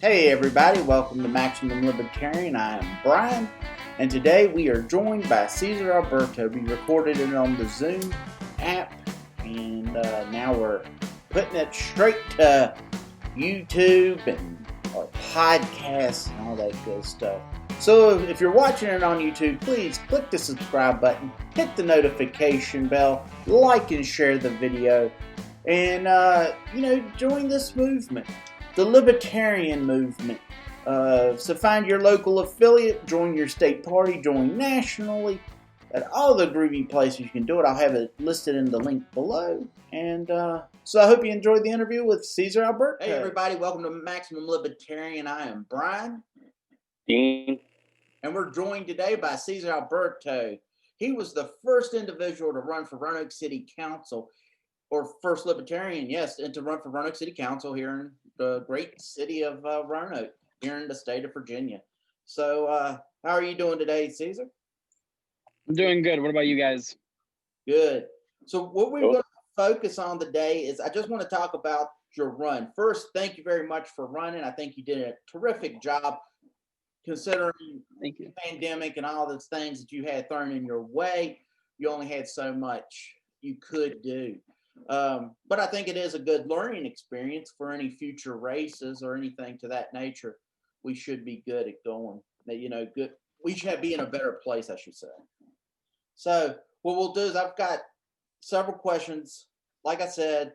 Hey everybody, welcome to Maximum Libertarian. I am Brian, and today we are joined by Cesar Alberto. We recorded it on the Zoom app, and now we're putting it straight to YouTube and our podcasts and all that good stuff. So if you're watching it on YouTube, please click the subscribe button, hit the notification bell, like and share the video, and join this movement. The Libertarian movement. So find your local affiliate, join your state party, join nationally, at all the groovy places you can do it. I'll have it listed in the link below. And so I hope you enjoyed the interview with Cesar Alberto. Hey everybody, welcome to Maximum Libertarian. I am Brian. Dean. And we're joined today by Cesar Alberto. He was the first individual to run for Roanoke City Council, or first Libertarian, yes, and to run for Roanoke City Council here in the great city of Roanoke, here in the state of Virginia. So how are you doing today, Cesar? I'm doing good. What about you guys? Good. So what we're going to focus on today is I just want to talk about your run. First, thank you very much for running. I think you did a terrific job considering the pandemic and all those things that you had thrown in your way. You only had so much you could do. But I think it is a good learning experience for any future races or anything to that nature. We should be good at going. Good. We should be in a better place, I should say. So what we'll do is I've got several questions. Like I said,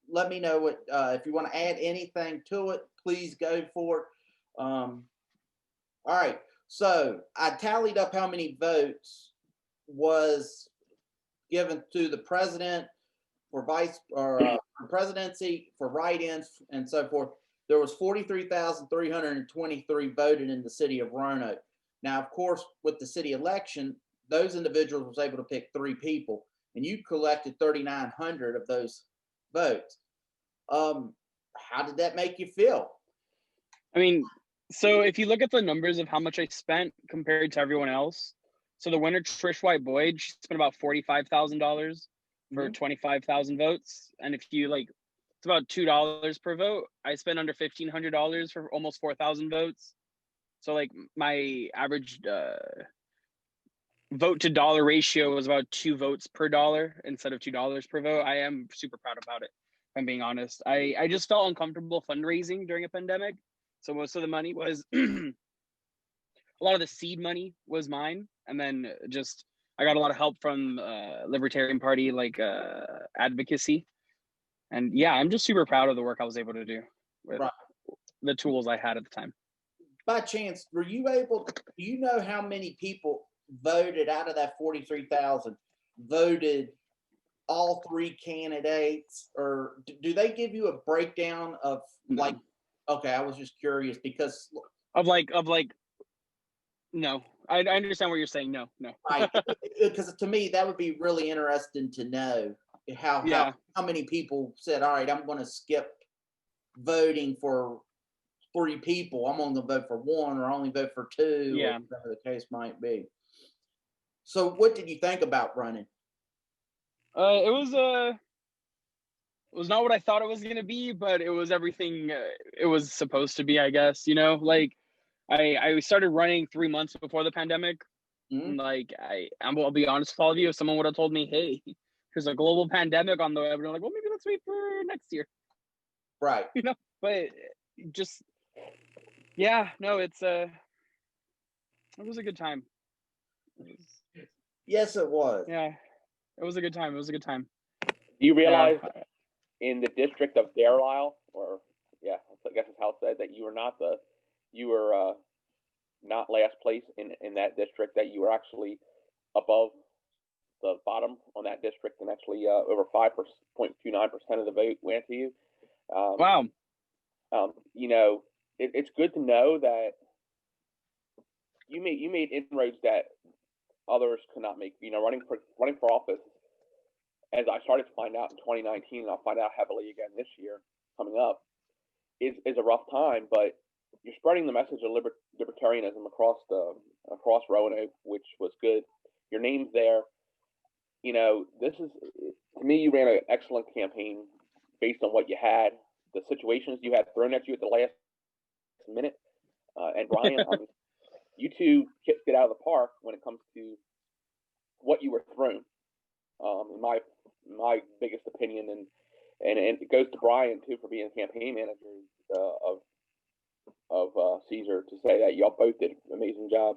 let me know what if you want to add anything to it. Please go for it. All right. So I tallied up how many votes was given to the president, for vice or presidency, for write-ins, and so forth. There was 43,323 voted in the city of Roanoke. Now, of course, with the city election, those individuals was able to pick 3 people, and you collected 3,900 of those votes. How did that make you feel? I mean, so if you look at the numbers of how much I spent compared to everyone else, so the winner, Trish White Boyd, she spent about $45,000 for 25,000 votes. And if you it's about $2 per vote. I spent under $1,500 for almost 4,000 votes. So my average vote to dollar ratio was about 2 votes per dollar instead of $2 per vote. I am super proud about it, if I'm being honest. I just felt uncomfortable fundraising during a pandemic. So most of the money was, a lot of the seed money was mine. And then I got a lot of help from Libertarian Party, advocacy. And yeah, I'm just super proud of the work I was able to do with the tools I had at the time. By chance, were you able to, do you know how many people voted out of that 43,000, voted all 3 candidates? Or do they give you a breakdown of okay, I was just curious because no, I understand what you're saying. No. Right, because to me that would be really interesting to know how many people said, all right, I'm going to skip voting for 3 people. I'm only going to vote for 1 or only vote for 2, or whatever the case might be. So what did you think about running? It was not what I thought it was going to be, but it was everything it was supposed to be, I guess. I started running 3 months before the pandemic. Mm-hmm. I'll be honest with all of you. If someone would have told me, hey, there's a global pandemic on the way, I'd be like, well, maybe let's wait for next year. Right. But just, yeah, no, it was a good time. Yes, it was. Yeah, it was a good time. Do you realize in the district of Carlisle, or I guess it's how it said, that you were not not last place in that district, that you were actually above the bottom on that district, and actually over 5.29% of the vote went to you. Wow. It's good to know that you made inroads that others could not make. Running for office, as I started to find out in 2019, and I'll find out heavily again this year coming up, is a rough time. But you're spreading the message of libertarianism across Roanoke, which was good. Your name's there. This is, to me, you ran an excellent campaign based on what you had, the situations you had thrown at you at the last minute. And Brian, you two hit it out of the park when it comes to what you were thrown. In my biggest opinion, and it goes to Brian too for being campaign manager of Cesar, to say that y'all both did an amazing job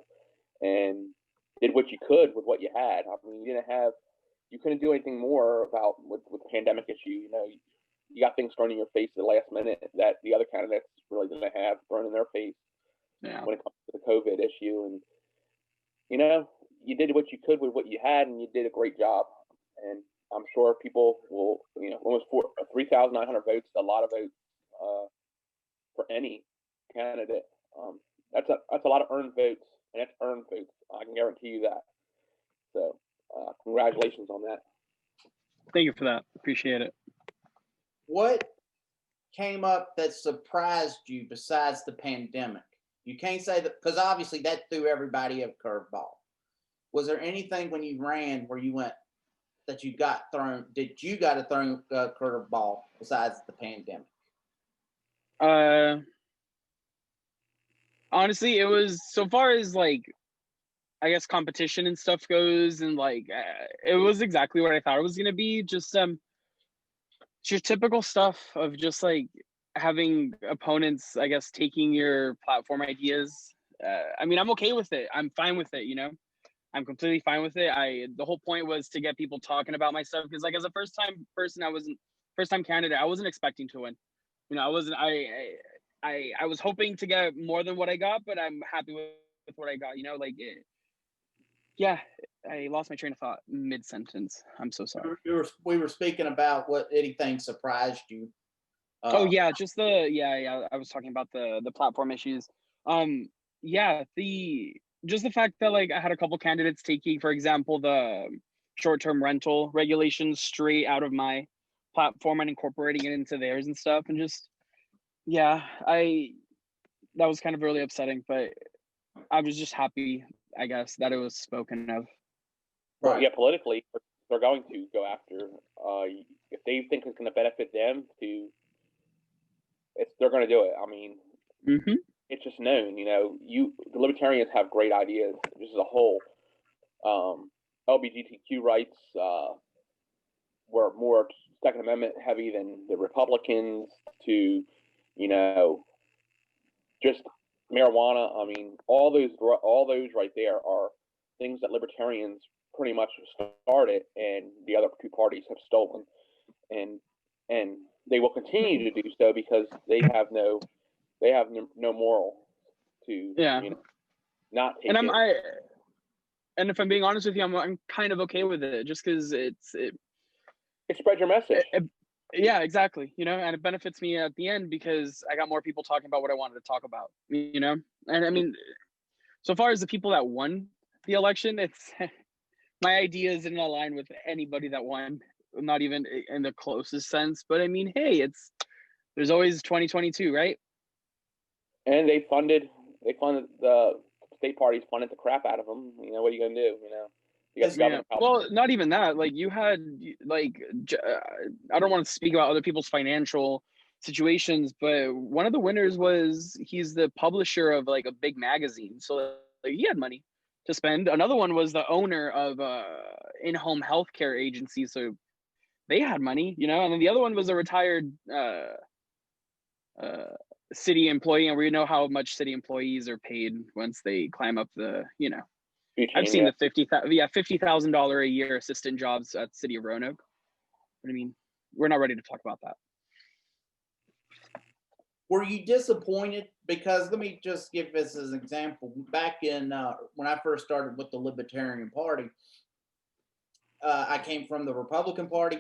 and did what you could with what you had. I mean, you couldn't do anything more about with the pandemic issue. You got things thrown in your face at the last minute that the other candidates really didn't have thrown in their face. Yeah. When it comes to the COVID issue, and you did what you could with what you had, and you did a great job. And I'm sure people will, almost 3,900 votes, a lot of votes for any candidate. That's a lot of earned votes, and that's earned votes. I can guarantee you that. So, congratulations on that. Thank you for that. Appreciate it. What came up that surprised you besides the pandemic? You can't say that, because obviously that threw everybody a curveball. Was there anything when you ran where you went that you got thrown? Did you got a thrown curveball besides the pandemic? Honestly, it was, so far as like, I guess competition and stuff goes, and like it was exactly what I thought it was gonna be. Just your typical stuff of just like having opponents, I guess, taking your platform ideas. I mean, I'm okay with it. I'm fine with it. I'm completely fine with it. The whole point was to get people talking about my stuff, because like as a first time candidate, I wasn't expecting to win. I wasn't. I was hoping to get more than what I got, but I'm happy with what I got. Yeah, I lost my train of thought mid-sentence. I'm so sorry. We were speaking about what anything surprised you. Oh yeah, just I was talking about the platform issues. Just the fact that like I had a couple candidates taking, for example, the short-term rental regulations straight out of my platform and incorporating it into theirs and stuff, and just that was kind of really upsetting, but I was just happy, I guess, that it was spoken of. Right. Well, yeah, politically, they're going to go after. If they think it's going to benefit them, they're going to do it. I mean, It's just known. The Libertarians have great ideas. Just as a whole, LGBTQ rights were more Second Amendment heavy than the Republicans. To just marijuana. I mean, all those right there are things that Libertarians pretty much started, and the other two parties have stolen, and they will continue to do so because they have no moral to not take it. And if I'm being honest with you, I'm kind of okay with it, just because it spreads your message. Yeah, exactly. And it benefits me at the end because I got more people talking about what I wanted to talk about. And I mean, so far as the people that won the election, it's my ideas didn't align with anybody that won, not even in the closest sense. But I mean, hey, there's always 2022, right? And they funded the state parties, funded the crap out of them. What are you gonna do? You got the government. Well, not even that. Like you had, like, I don't want to speak about other people's financial situations, but one of the winners he's the publisher of like a big magazine, so like, he had money to spend. Another one was the owner of in-home healthcare agency, so they had money, And then the other one was a retired city employee, and we know how much city employees are paid once they climb up the, I've seen the $50,000 a year assistant jobs at the city of Roanoke. But I mean, we're not ready to talk about that. Were you disappointed? Because let me just give this as an example. Back in when I first started with the Libertarian Party, I came from the Republican Party,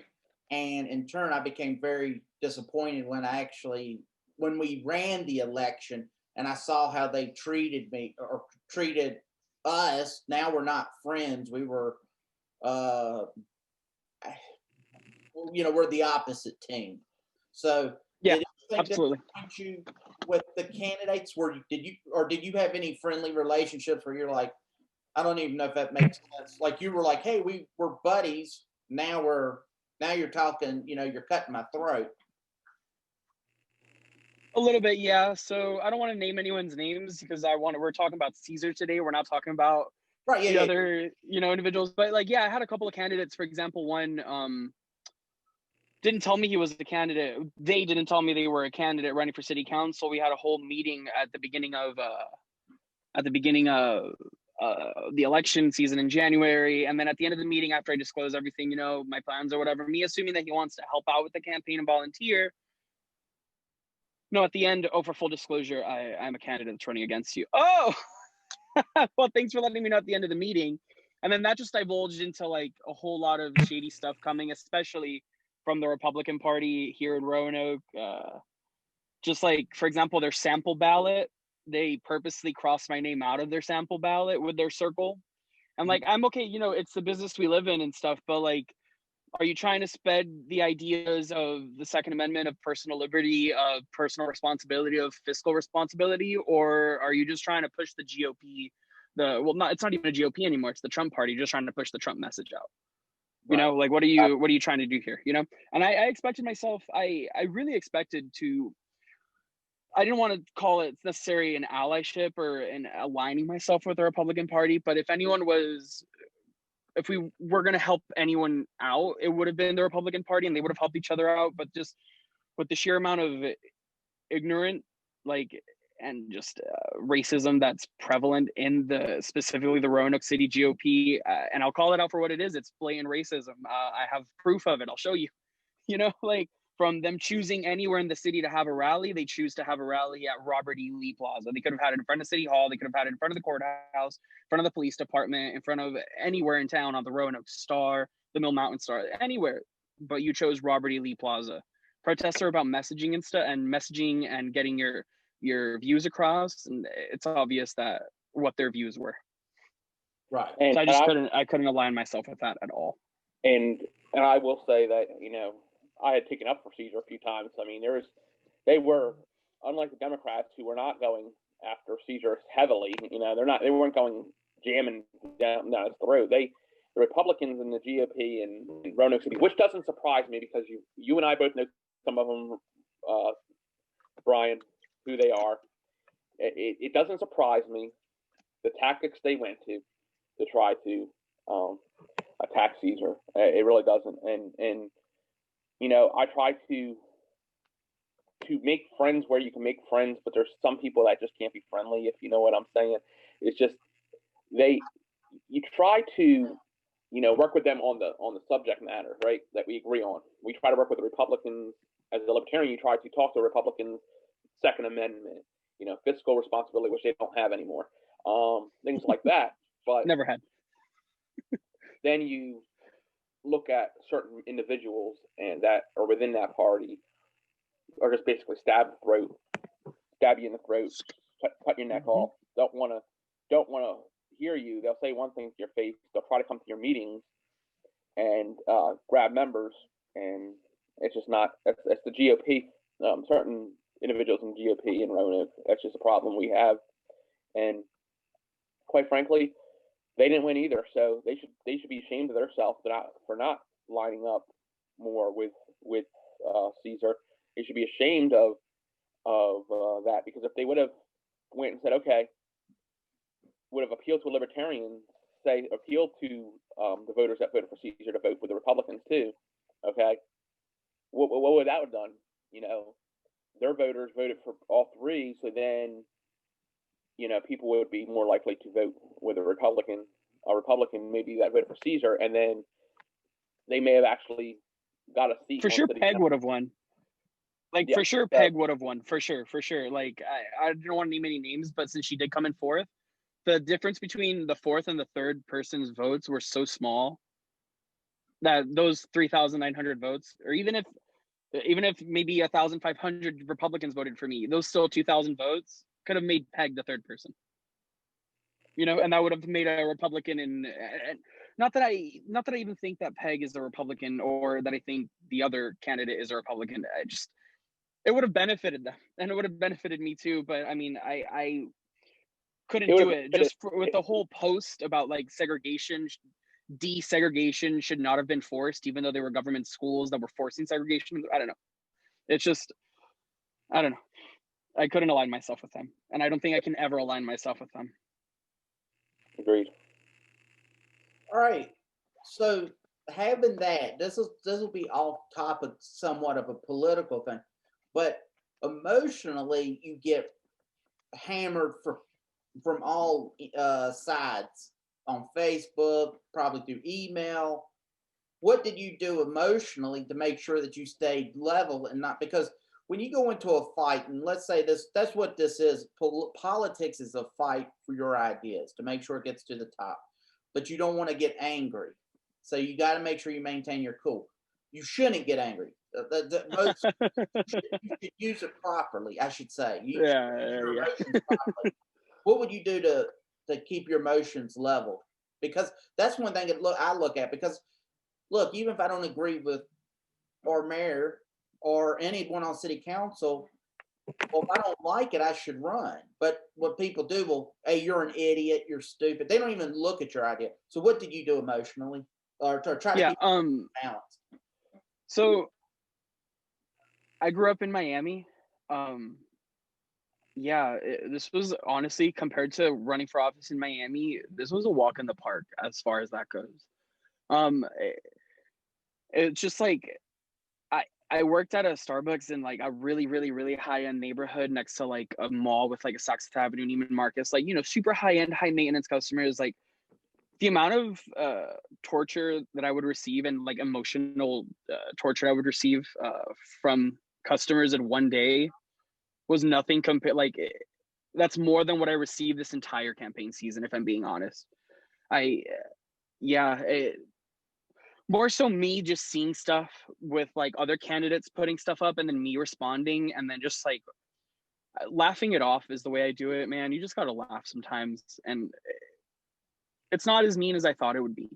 and in turn, I became very disappointed when we ran the election, and I saw how they treated me or treated us. Now we're not friends. We were, we're the opposite team. So yeah, absolutely. You with the candidates, did you have any friendly relationships where you're like, I don't even know if that makes sense. Like you were like, hey, we were buddies. Now you're talking, you're cutting my throat. A little bit, yeah. So I don't want to name anyone's names because we're talking about Cesar today. We're not talking about Right, yeah, the yeah. other, individuals. But like, yeah, I had a couple of candidates. For example, one didn't tell me he was a candidate. They didn't tell me they were a candidate running for city council. We had a whole meeting at the beginning of the election season in January. And then at the end of the meeting, after I disclose everything, my plans or whatever, me assuming that he wants to help out with the campaign and volunteer. No, at the end, for full disclosure, I'm a candidate that's running against you. Oh, well, thanks for letting me know at the end of the meeting. And then that just divulged into like a whole lot of shady stuff coming, especially from the Republican Party here in Roanoke. Just like, for example, their sample ballot, they purposely crossed my name out of their sample ballot with their circle. And like, I'm okay, it's the business we live in and stuff, but like, are you trying to spread the ideas of the Second Amendment, of personal liberty, of personal responsibility, of fiscal responsibility, or are you just trying to push the GOP? It's not even a GOP anymore. It's the Trump party. You're just trying to push the Trump message out. Right. Like what are you trying to do here? And I expected myself. I really expected to. I didn't want to call it necessarily an allyship or an aligning myself with the Republican Party, but if we were going to help anyone out, it would have been the Republican Party and they would have helped each other out. But just with the sheer amount of ignorant, and just racism that's prevalent in specifically the Roanoke City GOP, and I'll call it out for what it is. It's blatant racism. I have proof of it. I'll show you, from them choosing anywhere in the city to have a rally, they choose to have a rally at Robert E. Lee Plaza. They could have had it in front of City Hall. They could have had it in front of the courthouse, in front of the police department, in front of anywhere in town, on the Roanoke Star, the Mill Mountain Star, anywhere. But you chose Robert E. Lee Plaza. Protests are about messaging and getting your views across, and it's obvious that what their views were. Right. And so I couldn't align myself with that at all. And I will say that, I had taken up for Cesar a few times. I mean, they were, unlike the Democrats who were not going after Cesar heavily, they weren't going jamming down his throat. The Republicans and the GOP in Roanoke City, which doesn't surprise me because you and I both know some of them, Brian, who they are. It doesn't surprise me the tactics they went to try to attack Cesar. It really doesn't. And I try to make friends where you can make friends, but there's some people that just can't be friendly, if you know what I'm saying. It's just you try to work with them on the subject matter, right, that we agree on. We try to work with the Republicans. As a Libertarian, you try to talk to Republicans, Second Amendment, fiscal responsibility, which they don't have anymore, things like that. But never had. Then you look at certain individuals and that are within that party are just basically stab you in the throat, cut your neck off. Don't want to hear you. They'll say one thing to your face. They'll try to come to your meetings and grab members, and it's just not. That's the GOP. Certain individuals in GOP in Roanoke. That's just a problem we have, and quite frankly, they didn't win either. So they should be ashamed of themselves for not lining up more with Cesar. They should be ashamed of that, because if they would have went and said, okay, would have appealed to a Libertarian, appealed to the voters that voted for Cesar to vote with the Republicans too, okay, what would that have done? Their voters voted for all three, so then people would be more likely to vote with a Republican maybe that voted for Cesar, and then they may have actually got a seat. For sure, Peg would have won. For sure, Peg would have won. For sure. Like, I don't want to name any names, but since she did come in fourth, the difference between the fourth and the third person's votes were so small that those 3,900 votes, or even if maybe 1,500 Republicans voted for me, those still 2,000 votes could have made Peg the third person. And that would have made a Republican. And not that I even think that Peg is a Republican or that I think the other candidate is a Republican. It would have benefited them, and it would have benefited me too. But I mean, I couldn't do it just with the whole post about like segregation. Desegregation should not have been forced, even though there were government schools that were forcing segregation. I don't know. It's just, I don't know. I couldn't align myself with them, and I don't think I can ever align myself with them. Agreed. All right. So having that, this will be off topic, somewhat of a political thing, but emotionally, you get hammered from all sides on Facebook, probably through email. What did you do emotionally to make sure that you stayed level and not, because when you go into a fight, and let's say that's what this is. Politics is a fight for your ideas to make sure it gets to the top, but you don't want to get angry. So you got to make sure you maintain your cool. You shouldn't get angry. You should use it properly, I should say. You should use your emotions properly. What would you do to keep your emotions level? Because that's one thing I look at. Because look, even if I don't agree with our mayor or anyone on city council, well, if I don't like it, I should run. But what people do, well, hey, you're an idiot, you're stupid. They don't even look at your idea. So what did you do emotionally, or to try to keep balance? So I grew up in Miami. This was honestly, compared to running for office in Miami, this was a walk in the park as far as that goes. It's just like I worked at a Starbucks in like a really, really, really high-end neighborhood next to like a mall with like a Saks Avenue, Neiman Marcus, like, super high-end, high maintenance customers. Like the amount of torture that I would receive and like emotional torture I would receive from customers in one day was nothing compared. Like that's more than what I received this entire campaign season, if I'm being honest. More so me just seeing stuff with like other candidates putting stuff up and then me responding and then just like laughing it off is the way I do it, man. You just gotta laugh sometimes, and it's not as mean as I thought it would be.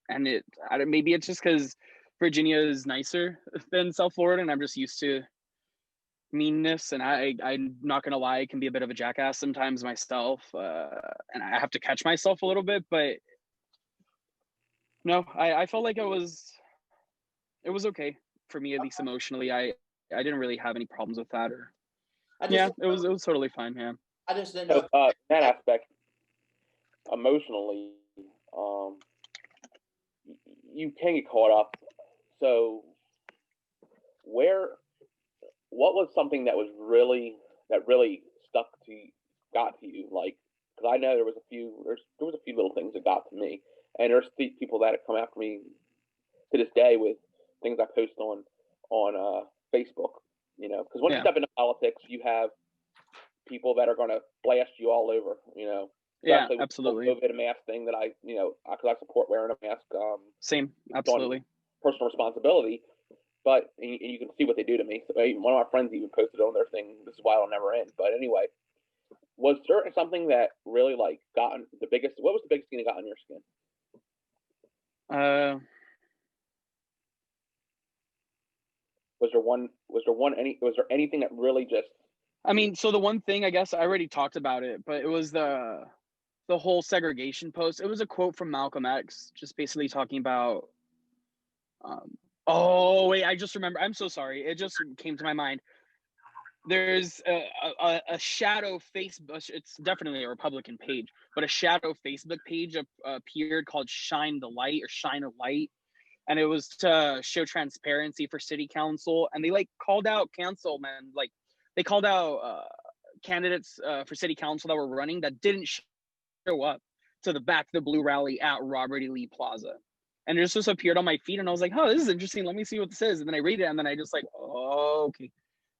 And maybe it's just because Virginia is nicer than South Florida, and I'm just used to meanness. And I'm not gonna lie, I can be a bit of a jackass sometimes myself, and I have to catch myself a little bit. But no, I felt like it was okay for me, at least emotionally. I didn't really have any problems with that, or it was totally fine. Yeah. I just didn't know. That aspect, emotionally, you can get caught up. So, what was something that really got to you? Like, because I know there was a few little things that got to me, and there's people that have come after me to this day with things I post on Facebook. Because once you step into politics, you have people that are going to blast you all over. Yeah, absolutely. With the COVID mask thing that because I support wearing a mask. Same, absolutely. Personal responsibility, but and you can see what they do to me. So, one of my friends even posted on their thing. This is why it'll never end. But anyway, was there something that really like what was the biggest thing that got on your skin? Was there anything that really just? I mean, so the one thing, I guess I already talked about it, but it was the whole segregation post. It was a quote from Malcolm X, just basically talking about. Oh wait, I just remember. I'm so sorry. It just came to my mind. There's a shadow Facebook. It's definitely a Republican page, but a shadow Facebook page appeared called "Shine the Light" or "Shine a Light," and it was to show transparency for city council. And they like called out councilmen, like they called out candidates for city council that were running that didn't show up to the Back the Blue rally at Robert E. Lee Plaza. And it just appeared on my feed, and I was like, oh, this is interesting. Let me see what this is. And then I read it, and then I just like, oh, okay.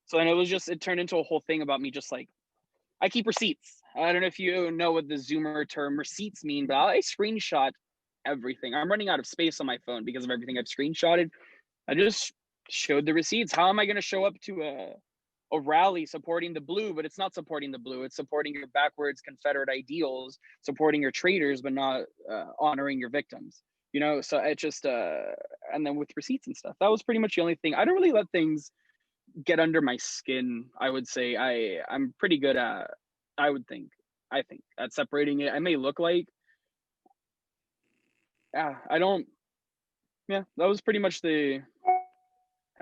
So then it turned into a whole thing about me just like, I keep receipts. I don't know if you know what the Zoomer term receipts mean, but I screenshot everything. I'm running out of space on my phone because of everything I've screenshotted. I just showed the receipts. How am I going to show up to a rally supporting the blue, but it's not supporting the blue? It's supporting your backwards Confederate ideals, supporting your traitors, but not honoring your victims. So it just, and then with receipts and stuff, that was pretty much the only thing. I don't really let things get under my skin. I would say I'm pretty good at, I think at separating it. I may look like, that was pretty much and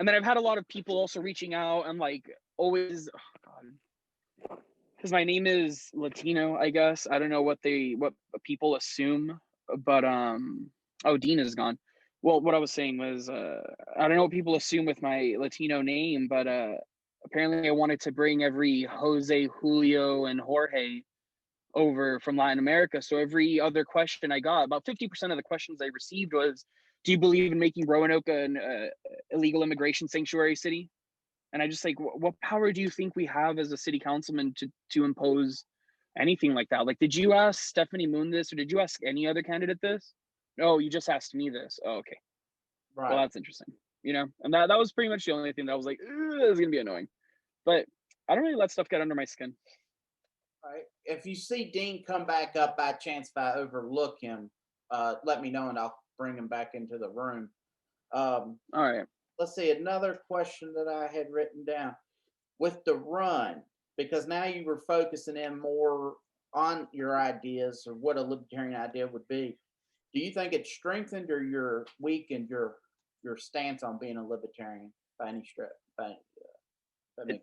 then I've had a lot of people also reaching out and like always, oh God, because my name is Latino, I guess. I don't know what people assume, but oh, Dean is gone. Well, what I was saying was I don't know what people assume with my Latino name, but apparently I wanted to bring every Jose, Julio, and Jorge over from Latin America. So every other question I got, about 50% of the questions I received was, do you believe in making Roanoke an illegal immigration sanctuary city? And I just like, what power do you think we have as a city councilman to impose anything like that? Like, did you ask Stephanie Moon this, or did you ask any other candidate this? No, you just asked me this. Oh, okay. Right. Well, that's interesting. And that was pretty much the only thing that I was like, this is gonna be annoying. But I don't really let stuff get under my skin. Right. If you see Dean come back up by chance, if I overlook him, let me know and I'll bring him back into the room. All right. Let's see, another question that I had written down with the run, because now you were focusing in more on your ideas or what a libertarian idea would be. Do you think it strengthened or your weakened your stance on being a libertarian by any stretch?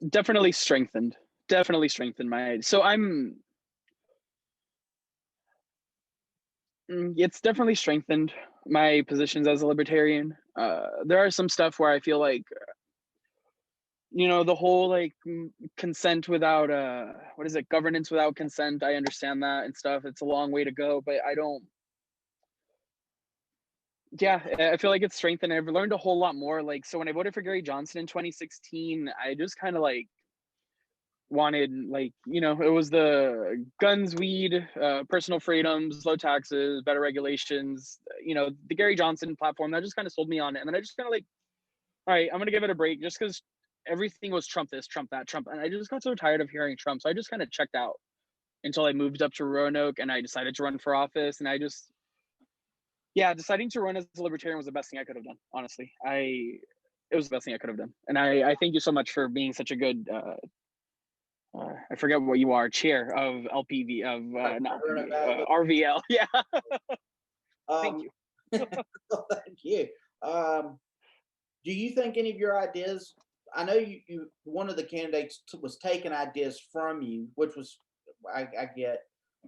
Definitely strengthened. Definitely strengthened my. So it's definitely strengthened my positions as a libertarian. There are some stuff where I feel like, the whole like consent without what is it, governance without consent. I understand that and stuff. It's a long way to go, but I don't. Yeah, I feel like it's strengthened. I've learned a whole lot more. Like, so when I voted for Gary Johnson in 2016, I just kind of like wanted, like, it was the guns, weed, personal freedoms, low taxes, better regulations, the Gary Johnson platform that just kind of sold me on it. And then I just kind of like, all right, I'm gonna give it a break just because everything was Trump this, Trump that, Trump, and I just got so tired of hearing Trump. So I just kind of checked out until I moved up to Roanoke and I decided to run for office. And I just, yeah, deciding to run as a libertarian was the best thing I could have done. Honestly, it was the best thing I could have done. And I thank you so much for being such a good I forget what you are, chair of LPV of not LPV, RVL. Yeah. Thank you. Thank you. Do you think any of your ideas? I know you one of the candidates was taking ideas from you, which was I get.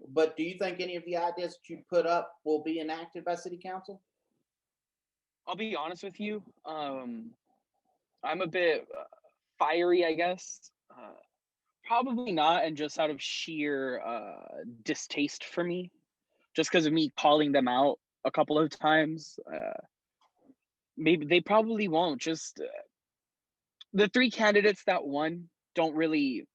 But do you think any of the ideas that you put up will be enacted by City Council? I'll be honest with you. I'm a bit fiery, I guess. Probably not, and just out of sheer distaste for me, just because of me calling them out a couple of times. Maybe they probably won't. Just the three candidates that won don't really.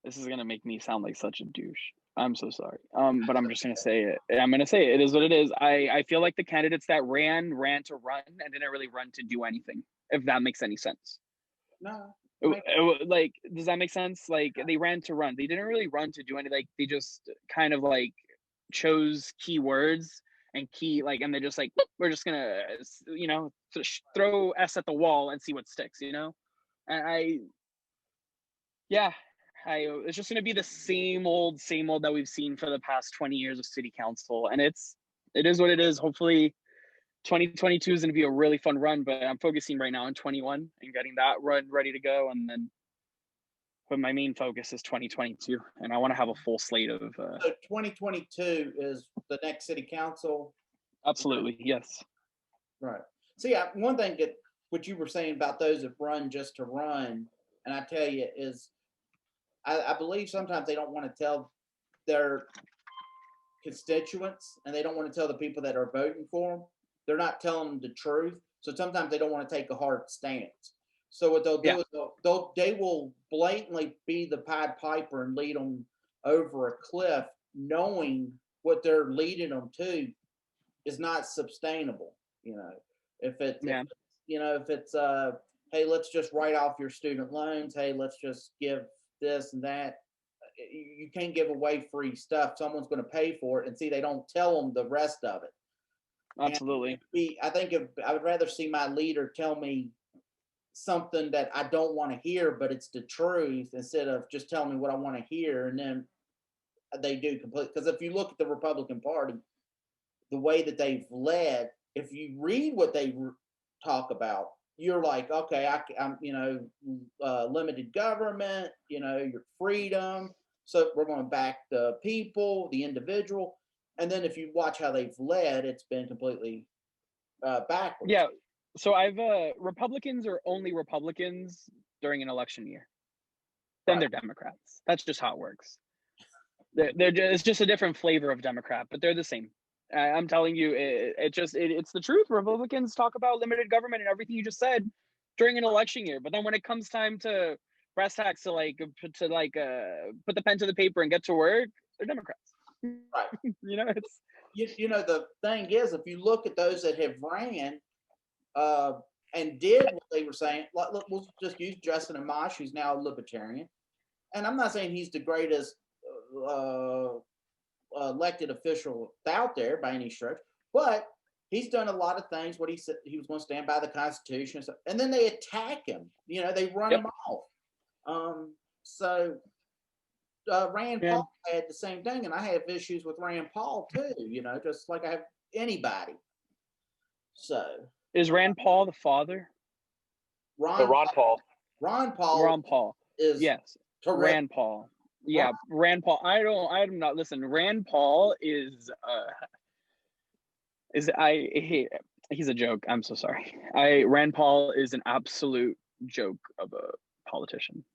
This is gonna make me sound like such a douche. I'm so sorry. But I'm just gonna say it. I'm gonna say it. It is what it is. I feel like the candidates that ran to run and didn't really run to do anything, if that makes any sense. No. Like, does that make sense? Like, they ran to run. They didn't really run to do anything. Like, they just kind of like chose keywords and and they're just like, we're just gonna, throw S at the wall and see what sticks. And it's just gonna be the same old that we've seen for the past 20 years of city council, and it is what it is. Hopefully 2022 is going to be a really fun run, but I'm focusing right now on 21 and getting that run ready to go. But my main focus is 2022, and I want to have a full slate of. So 2022 is the next city council. Absolutely, yes. Right. See, one thing that what you were saying about those that run just to run, and I tell you is, I believe sometimes they don't want to tell their constituents, and they don't want to tell the people that are voting for them. They're not telling them the truth. So sometimes they don't want to take a hard stance. So what they'll do is they will blatantly be the Pied Piper and lead them over a cliff, knowing what they're leading them to is not sustainable. If it's hey, let's just write off your student loans. Hey, let's just give this and that. You can't give away free stuff. Someone's going to pay for it, and see, they don't tell them the rest of it. Absolutely. I think I would rather see my leader tell me something that I don't want to hear, but it's the truth, instead of just telling me what I want to hear, and then they do complete. Because if you look at the Republican Party, the way that they've led, if you read what they talk about, you're like, okay, I'm, limited government, your freedom. So we're going to back the people, the individual. And then if you watch how they've led, it's been completely backwards. Yeah. So Republicans are only Republicans during an election year. Then they're Democrats. That's just how it works. It's just a different flavor of Democrat, but they're the same. I'm telling you, it's the truth. Republicans talk about limited government and everything you just said during an election year, but then when it comes time to brass tacks to put the pen to the paper and get to work, they're Democrats. Right. It's the thing is, if you look at those that have ran and did what they were saying, look, we'll just use Justin Amash, who's now a Libertarian, and I'm not saying he's the greatest elected official out there by any stretch, but he's done a lot of things. What he said, he was going to stand by the Constitution, and then they attack him. They run him off. So Rand Paul had the same thing, and I have issues with Rand Paul too. Just like I have anybody. So is Rand Paul the father? Ron Paul. Ron Paul is yes. Terrific. Rand Paul. Yeah, Rand Paul. I'm not listen. Rand Paul is he's a joke. I'm so sorry. Rand Paul is an absolute joke of a politician.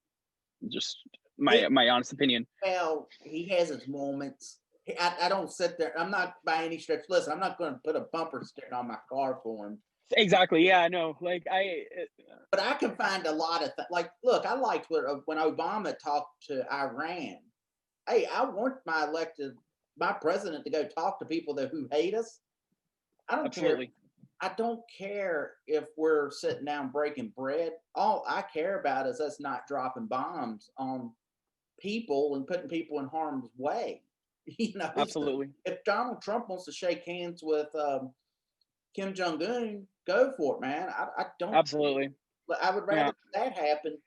Just my honest opinion. Well, he has his moments. I don't sit there. I'm not by any stretch. Listen, I'm not going to put a bumper sticker on my car for him. Exactly. Yeah, I know. But I can find a lot of look, I liked when Obama talked to Iran. Hey, I want my president to go talk to people who hate us. I don't Absolutely. care. I don't care if we're sitting down breaking bread. All I care about is us not dropping bombs on people and putting people in harm's way. Absolutely. If Donald Trump wants to shake hands with Kim Jong-un, go for it, man. I don't. Absolutely. I would rather that happen.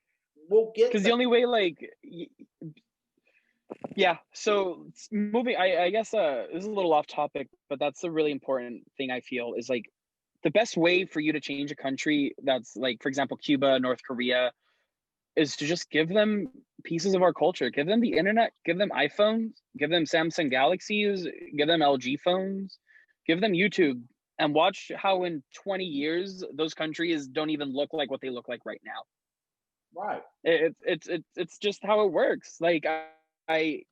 We'll get because the only way, so moving, I guess this is a little off topic, but that's a really important thing I feel is the best way for you to change a country that's for example, Cuba, North Korea, is to just give them pieces of our culture, give them the internet, give them iPhones, give them Samsung Galaxies, give them LG phones, give them YouTube, and watch how in 20 years those countries don't even look like what they look like right now. Right. It's just how it works. Problem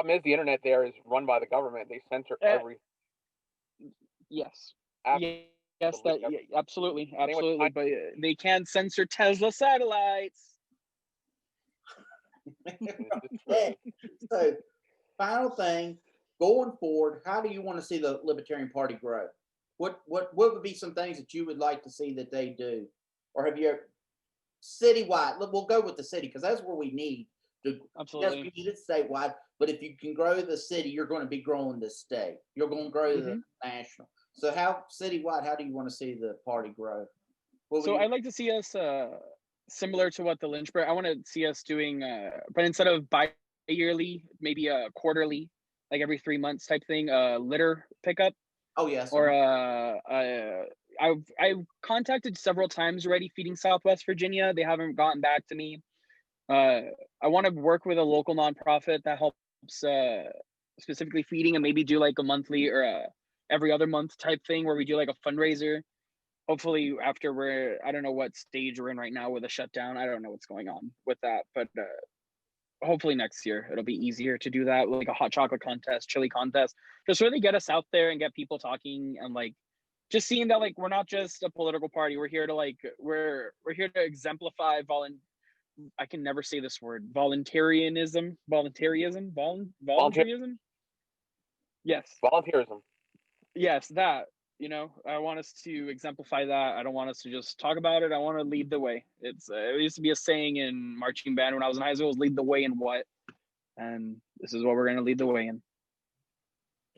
is the internet there is run by the government. They censor every. Yes. Absolutely. Yes, absolutely, but they can't censor Tesla satellites. So, final thing, going forward, how do you want to see the Libertarian Party grow? What would be some things that you would like to see that they do, or have you citywide? We'll go with the city because that's where we need to. Absolutely. Yes, we need it statewide, but if you can grow the city, you're going to be growing the state. You're going to grow the national. So how citywide, how do you want to see the party grow? I'd like to see us similar to what the Lynchburg, I want to see us doing, but instead of bi-yearly, maybe a quarterly, every 3 months type thing, litter pickup. Oh, yes. Or I've contacted several times already Feeding Southwest Virginia. They haven't gotten back to me. I want to work with a local nonprofit that helps specifically feeding and maybe do a monthly or every other month type thing where we do a fundraiser. Hopefully after I don't know what stage we're in right now with a shutdown. I don't know what's going on with that, but hopefully next year it'll be easier to do that, a hot chocolate contest, chili contest, just really get us out there and get people talking and just seeing that we're not just a political party. We're here to we're here to exemplify I can never say this word, voluntarism. Yes. Volunteerism. Yes, that, I want us to exemplify that. I don't want us to just talk about it. I want to lead the way. It used to be a saying in marching band when I was in high school, was lead the way in what? And this is what we're going to lead the way in.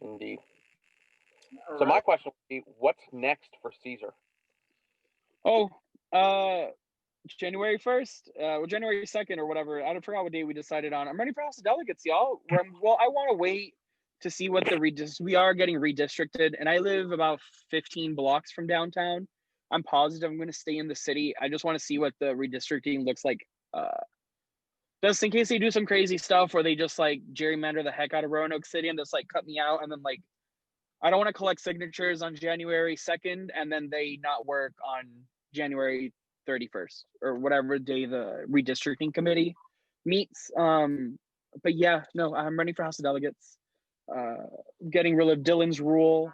Indeed. So my question would be, what's next for Cesar? January 1st, January 2nd or whatever. I don't forget what day we decided on. I'm ready for House of Delegates, y'all. Well, I want to wait to see what we are getting redistricted, and I live about 15 blocks from downtown, I'm positive I'm going to stay in the city. I just want to see what the redistricting looks like. Just in case they do some crazy stuff where they just like gerrymander the heck out of Roanoke City and just like cut me out, and then like I don't want to collect signatures on January 2nd and then they not work on January 31st or whatever day the redistricting committee meets. But yeah, no, I'm running for House of Delegates. Getting rid of Dillon's rule.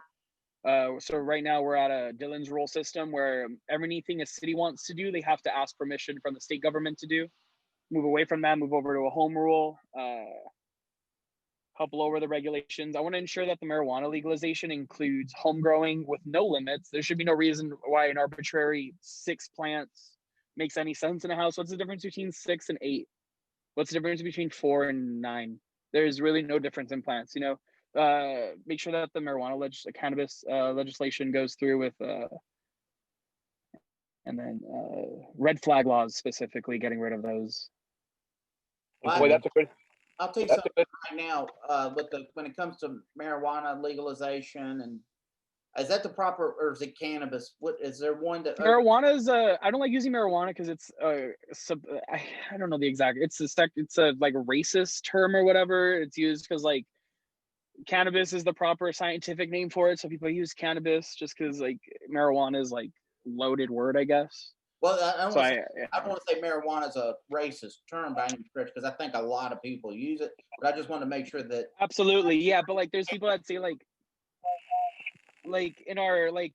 So right now we're at a Dillon's rule system where anything a city wants to do, they have to ask permission from the state government to do. Move away from that, move over to a home rule, help lower the regulations. I want to ensure that the marijuana legalization includes home growing with no limits. There should be no reason why an arbitrary 6 plants makes any sense in a house. What's the difference between 6 and 8? What's the difference between 4 and 9? There's really no difference in plants, you know. Make sure that the marijuana cannabis legislation goes through with and then red flag laws, specifically getting rid of those. Boy, that's a good. I'll tell you something right now. When it comes to marijuana legalization, and is that the proper, or is it cannabis? What is there one that marijuana is? I don't like using marijuana because it's I don't know the exact. It's a like a racist term or whatever. It's used because like cannabis is the proper scientific name for it, so people use cannabis just because like marijuana is like loaded word, I guess. Well, I don't want to say marijuana is a racist term by any stretch, because I think a lot of people use it, but I just want to make sure that. Absolutely, yeah. But like, there's people that say like in our like,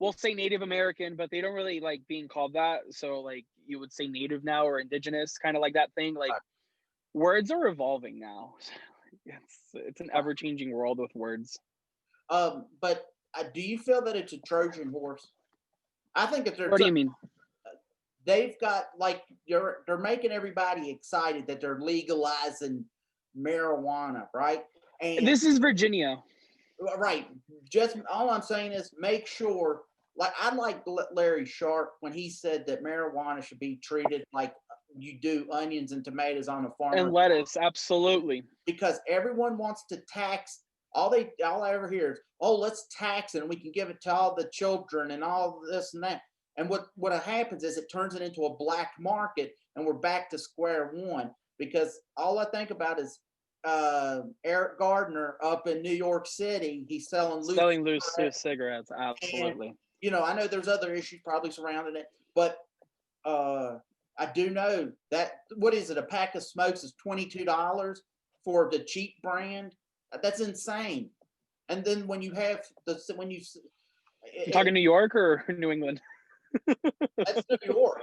we'll say Native American, but they don't really like being called that. So like, you would say Native now or Indigenous, kind of like that thing. Like, words are evolving now. It's an ever-changing world with words. But do you feel that it's a Trojan horse? I think if there's. What do you mean? They've got like they're making everybody excited that they're legalizing marijuana, right? And this is Virginia, right? Just all I'm saying is make sure. Like I like Larry Sharp when he said that marijuana should be treated like you do onions and tomatoes on a farm and lettuce, absolutely. Because everyone wants to tax. All I ever hear is, "Oh, let's tax it, and we can give it to all the children and all this and that." And what happens is it turns it into a black market, and we're back to square one, because all I think about is Eric Gardner up in New York City. He's selling loose cigarettes. Absolutely. And, you know, I know there's other issues probably surrounding it, but I do know that, what is it? A pack of smokes is $22 for the cheap brand. That's insane. And then when you have you're talking New York or New England? That's New York.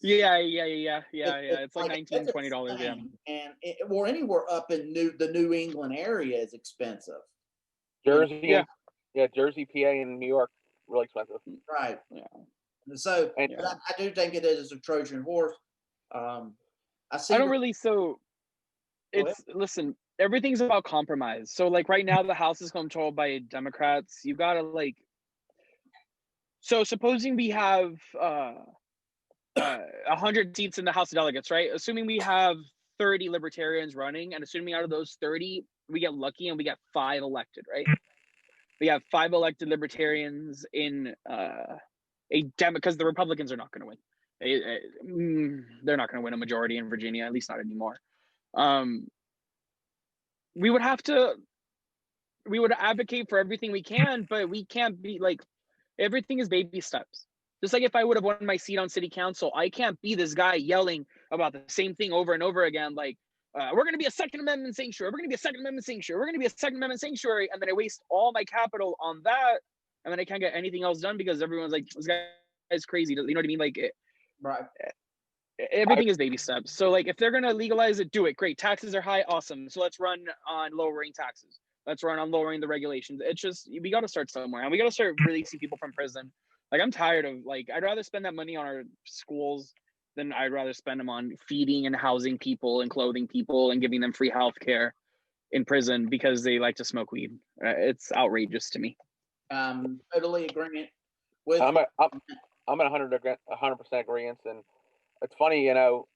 Yeah. It's like $19, $20, yeah. And or anywhere up in the New England area is expensive. Jersey, yeah, Jersey, PA, and New York, really expensive. Right. Yeah. So I do think it is a Trojan horse. I don't really. So listen. Everything's about compromise. So like right now, the House is controlled by Democrats. You gotta like. So supposing we have 100 seats in the House of Delegates, right? Assuming we have 30 Libertarians running, and assuming out of those 30, we get lucky and we get 5 elected, right? We have 5 elected Libertarians in because the Republicans are not going to win. They're not going to win a majority in Virginia, at least not anymore. We would advocate for everything we can, but we can't be like, everything is baby steps. Just like if I would have won my seat on city council, I can't be this guy yelling about the same thing over and over again. Like, we're going to be a Second Amendment sanctuary. We're going to be a Second Amendment sanctuary. We're going to be a Second Amendment sanctuary. And then I waste all my capital on that. And then I can't get anything else done because everyone's like, this guy's crazy. You know what I mean? Like, right. Everything is baby steps. So like, if they're going to legalize it, do it. Great. Taxes are high. Awesome. So let's run on lowering taxes. Let's run on lowering the regulations. It's just, we got to start somewhere, and we got to start releasing people from prison. Like, I'm tired of, like, I'd rather spend that money on our schools than I'd rather spend them on feeding and housing people and clothing people and giving them free health care in prison because they like to smoke weed. It's outrageous to me. Totally agreement. I'm at 100% agreement, and it's funny, you know,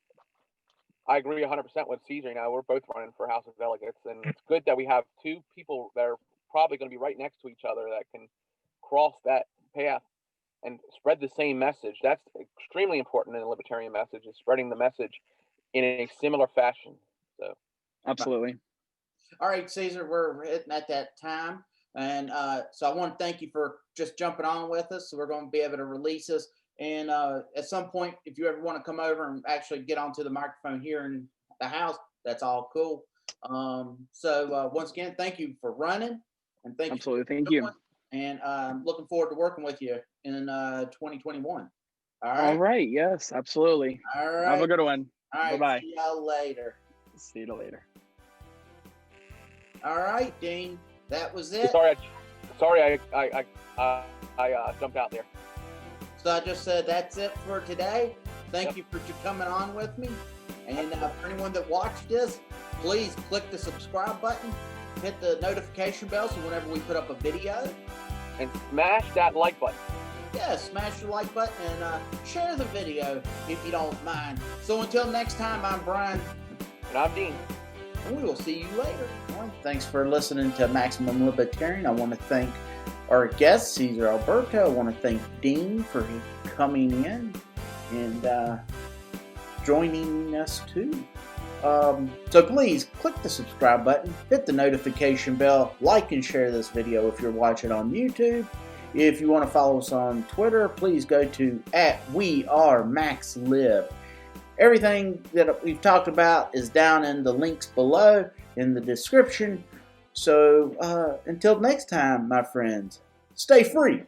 I agree 100% with Cesar. You know, we're both running for House of Delegates, and it's good that we have 2 people that are probably going to be right next to each other that can cross that path and spread the same message. That's extremely important in the libertarian message, is spreading the message in a similar fashion. So Absolutely. All right, Cesar, we're hitting at that time. And so I want to thank you for just jumping on with us. So we're going to be able to release this. And at some point, if you ever want to come over and actually get onto the microphone here in the house, that's all cool. So once again, thank you for running. And thank Absolutely. you. Thank you. And I'm looking forward to working with you in 2021. All right. All right. Yes, absolutely. All right. Have a good one. All right. Bye-bye. See y'all later. See you later. All right, Dean. That was it. sorry, I jumped out there. So I just said that's it for today. Thank you for coming on with me. And for anyone that watched this, please click the subscribe button, hit the notification bell so whenever we put up a video. And smash that like button. Yeah, smash the like button and share the video if you don't mind. So until next time, I'm Brian. And I'm Dean. And we will see you later. Well, thanks for listening to Maximum Libertarian. I want to thank our guest, Cesar Alberto. I want to thank Dean for coming in and joining us too. So please click the subscribe button, hit the notification bell, like and share this video if you're watching on YouTube. If you want to follow us on Twitter, please go to @WeAreMaxLib. Everything that we've talked about is down in the links below in the description. So until next time, my friends, stay free.